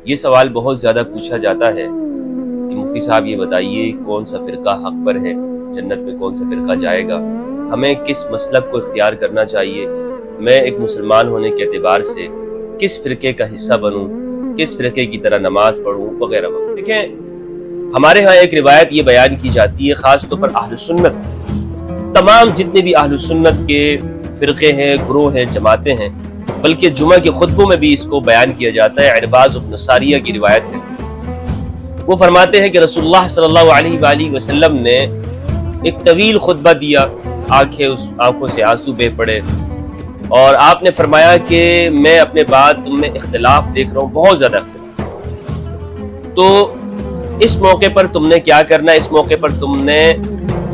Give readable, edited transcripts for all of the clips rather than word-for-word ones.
یہ سوال بہت زیادہ پوچھا جاتا ہے کہ مفتی صاحب یہ بتائیے کون سا فرقہ حق پر ہے، جنت میں کون سا فرقہ جائے گا، ہمیں کس مسلک کو اختیار کرنا چاہیے، میں ایک مسلمان ہونے کے اعتبار سے کس فرقے کا حصہ بنوں، کس فرقے کی طرح نماز پڑھوں وغیرہ وغیرہ۔ دیکھیں، ہمارے ہاں ایک روایت یہ بیان کی جاتی ہے، خاص طور پر اہل سنت، تمام جتنے بھی اہل سنت کے فرقے ہیں، گروہ ہیں، جماعتیں ہیں، بلکہ جمعہ کے خطبوں میں بھی اس کو بیان کیا جاتا ہے۔ عرباض بن ساریہ کی روایت ہے، وہ فرماتے ہیں کہ رسول اللہ صلی اللہ علیہ وآلہ وسلم نے ایک طویل خطبہ دیا، آنکھوں سے آنسو بہہ پڑے، اور آپ نے فرمایا کہ میں اپنے بعد تم میں اختلاف دیکھ رہا ہوں، بہت زیادہ اختلاف، تو اس موقع پر تم نے کیا کرنا ہے، اس موقع پر تم نے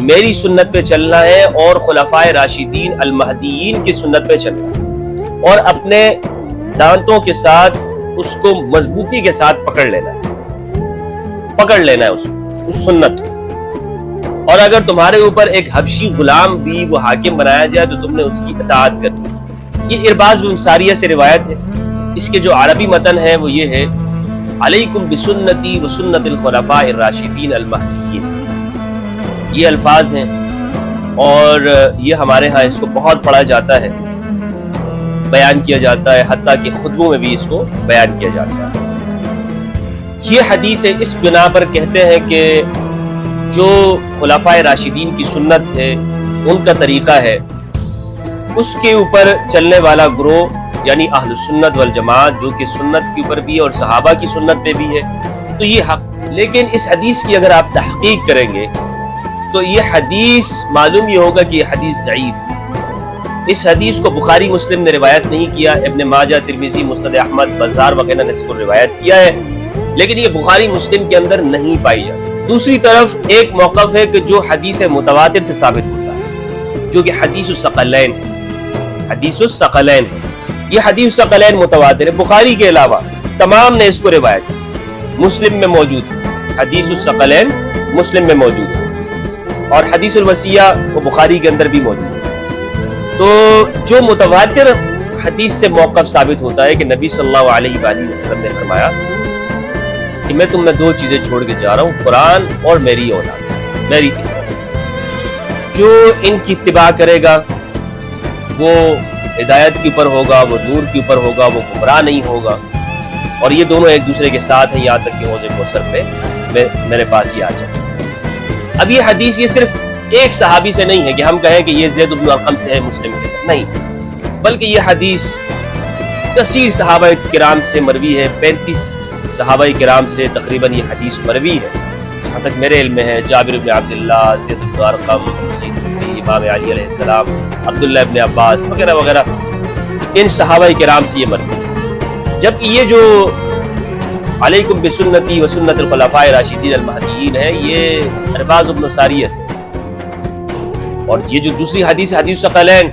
میری سنت پہ چلنا ہے اور خلفائے راشدین المہدیین کی سنت پہ چلنا ہے، اور اپنے دانتوں کے ساتھ اس کو مضبوطی کے ساتھ پکڑ لینا ہے اس سنت کو، اور اگر تمہارے اوپر ایک حبشی غلام بھی وہ حاکم بنایا جائے تو تم نے اس کی اطاعت کرنی۔ یہ عرباض بن ساریہ سے روایت ہے، اس کے جو عربی متن ہے وہ یہ ہے، علیکم بسنتی وسنت الخلفاء الراشدین المہدیین، یہ الفاظ ہیں، اور یہ ہمارے ہاں اس کو بہت پڑھا جاتا ہے، بیان کیا جاتا ہے، حتیٰ کہ خطبوں میں بھی اس کو بیان کیا جاتا ہے۔ یہ حدیث ہے، اس بنا پر کہتے ہیں کہ جو خلفائے راشدین کی سنت ہے، ان کا طریقہ ہے، اس کے اوپر چلنے والا گروہ یعنی اہل سنت والجماعت، جو کہ سنت کے اوپر بھی اور صحابہ کی سنت پہ بھی ہے، تو یہ حق۔ لیکن اس حدیث کی اگر آپ تحقیق کریں گے تو یہ حدیث معلوم یہ ہوگا کہ یہ حدیث ضعیف ہے۔ اس حدیث کو بخاری مسلم نے روایت نہیں کیا، ابن ماجہ، ترمذی، مسند احمد، بزار وغیرہ نے اس کو روایت کیا ہے، لیکن یہ بخاری مسلم کے اندر نہیں پائی جاتی۔ دوسری طرف ایک موقف ہے کہ جو حدیث متواتر سے ثابت ہوتا ہے، جو کہ حدیث الثقلین ہے، حدیث الثقلین ہے، یہ حدیث الثقلین متواتر ہے، بخاری کے علاوہ تمام نے اس کو روایت کی، مسلم میں موجود ہے، حدیث الثقلین مسلم میں موجود ہے، اور حدیث الوصیہ وہ بخاری کے اندر بھی موجود ہے۔ تو جو متواتر حدیث سے موقف ثابت ہوتا ہے کہ نبی صلی اللہ علیہ وآلہ وسلم نے فرمایا کہ میں تم میں دو چیزیں چھوڑ کے جا رہا ہوں، قرآن اور میری اولاد، میری اتباع۔ جو ان کی اتباع کرے گا وہ ہدایت کے اوپر ہوگا، وہ نور کے اوپر ہوگا، وہ گمراہ نہیں ہوگا، اور یہ دونوں ایک دوسرے کے ساتھ ہیں، یہاں تک کہ حوض کوثر پہ میرے پاس ہی آ جائے۔ اب یہ حدیث یہ صرف ایک صحابی سے نہیں ہے کہ ہم کہیں کہ یہ زید بن ارقم سے ہے مسلم کے اندر، نہیں، بلکہ یہ حدیث کثیر صحابہ کرام سے مروی ہے، 35 صحابہ کرام سے تقریباً یہ حدیث مروی ہے، جہاں تک میرے علم میں ہے، جابر بن عبداللہ، زید بن ارقم، امام علی علیہ السلام، عبداللہ ابن عباس وغیرہ وغیرہ، ان صحابہ کرام سے یہ مروی ہے۔ جبکہ یہ جو علیکم بسنتی وسنت الخلفاء الراشدین المہدیین ہے، یہ عرباض بن ساریہ سے، اور یہ جو دوسری حدیث حدیث الثقلین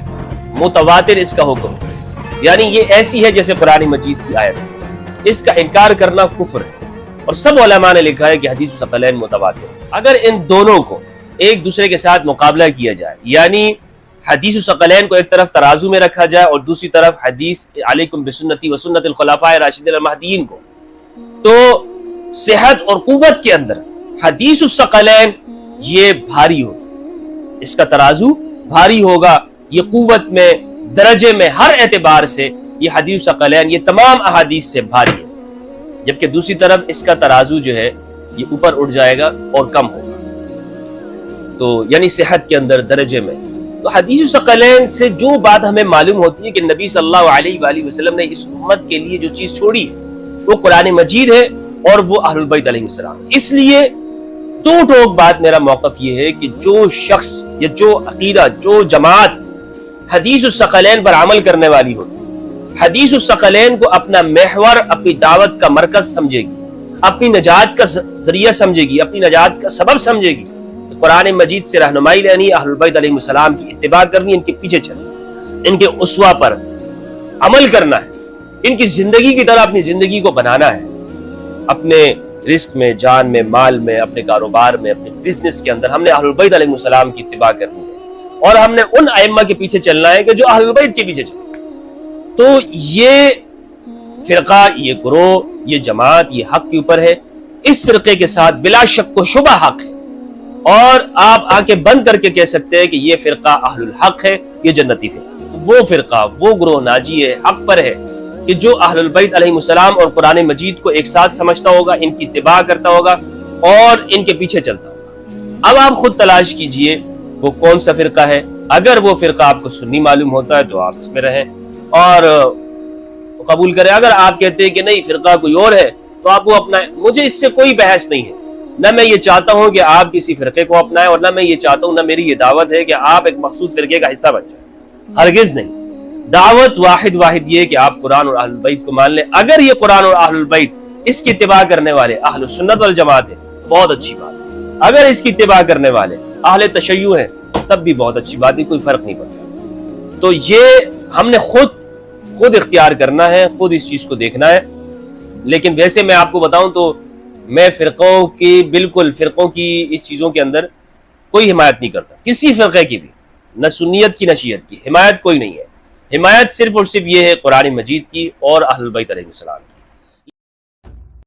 متواتر اس کا حکم، یعنی یہ ایسی ہے جیسے قرآن مجید کی آیت، اس کا انکار کرنا کفر ہے، اور سب علماء نے لکھا ہے کہ حدیث الثقلین متواتر۔ اگر ان دونوں کو ایک دوسرے کے ساتھ مقابلہ کیا جائے، یعنی حدیث الثقلین کو ایک طرف ترازو میں رکھا جائے اور دوسری طرف حدیث علیکم بسنتی وسنت الخلفاء الراشدین المہدیین کو، تو صحت اور قوت کے اندر حدیث الثقلین یہ بھاری ہوگا، اس کا ترازو بھاری ہوگا، یہ قوت میں، درجے میں، ہر اعتبار سے یہ حدیث الثقلین یہ تمام احادیث سے بھاری ہے، جبکہ دوسری طرف اس کا ترازو جو ہے یہ اوپر اٹھ جائے گا اور کم ہوگا، تو یعنی صحت کے اندر، درجے میں۔ تو حدیث الثقلین سے جو بات ہمیں معلوم ہوتی ہے کہ نبی صلی اللہ علیہ وآلہ وسلم نے اس امت کے لیے جو چیز چھوڑی ہے وہ قرآن مجید ہے اور وہ اہل البیت علیہ السلام۔ اس لیے تو ٹوک بات میرا موقف یہ ہے کہ جو شخص یا جو عقیدہ، جو جماعت حدیث الثقلین پر عمل کرنے والی ہوتی، حدیث الثقلین کو اپنا محور، اپنی دعوت کا مرکز سمجھے گی، اپنی نجات کا ذریعہ سمجھے گی، اپنی نجات کا سبب سمجھے گی، قرآن مجید سے رہنمائی لینی، اہل البیت علیہ السلام کی اتباع کرنی، ان کے پیچھے چلنی، ان کے اسوہ پر عمل کرنا ہے، ان کی زندگی کی طرح اپنی زندگی کو بنانا ہے، اپنے رزق میں، جان میں، مال میں، اپنے کاروبار میں، اپنے بزنس کے اندر ہم نے اہل البیت علیہ السلام کی اتباع کرنی ہے، اور ہم نے ان ائمہ کے پیچھے چلنا ہے کہ جو اہل البیت کے پیچھے چلے۔ تو یہ فرقہ، یہ گروہ، یہ جماعت، یہ حق کے اوپر ہے، اس فرقے کے ساتھ بلا شک و شبہ حق ہے، اور آپ آنکھیں بند کر کے کہہ سکتے ہیں کہ یہ فرقہ اہل الحق ہے، یہ جنتی فرقہ، وہ فرقہ، وہ گروہ ناجی ہے، حق پر ہے، کہ جو اہل البیت علیہ السلام اور قرآن مجید کو ایک ساتھ سمجھتا ہوگا، ان کی اتباع کرتا ہوگا اور ان کے پیچھے چلتا ہوگا۔ اب آپ خود تلاش کیجئے وہ کون سا فرقہ ہے۔ اگر وہ فرقہ آپ کو سنی معلوم ہوتا ہے تو آپ اس میں رہیں اور قبول کریں۔ اگر آپ کہتے ہیں کہ نہیں فرقہ کوئی اور ہے تو آپ وہ اپنائیں، مجھے اس سے کوئی بحث نہیں ہے، نہ میں یہ چاہتا ہوں کہ آپ کسی فرقے کو اپنائیں، اور نہ میں یہ چاہتا ہوں، نہ میری یہ دعوت ہے کہ آپ ایک مخصوص فرقے کا حصہ بن جائیں، ہرگز نہیں۔ دعوت واحد یہ کہ آپ قرآن اور اہل البیت کو مان لیں۔ اگر یہ قرآن اور اہل البیت اس کی اتباع کرنے والے اہل السنت والجماعت ہیں، بہت اچھی بات ہے۔ اگر اس کی اتباع کرنے والے اہل تشیع ہیں تب بھی بہت اچھی بات ہے، کوئی فرق نہیں پڑتا۔ تو یہ ہم نے خود اختیار کرنا ہے، خود اس چیز کو دیکھنا ہے۔ لیکن ویسے میں آپ کو بتاؤں تو میں فرقوں کی اس چیزوں کے اندر کوئی حمایت نہیں کرتا، کسی فرقے کی بھی، نہ سنیت کی نہ شیعت کی، حمایت کوئی نہیں ہے۔ حمایت صرف اور صرف یہ ہے قرآن مجید کی اور اہل بیت علیہ السلام کی۔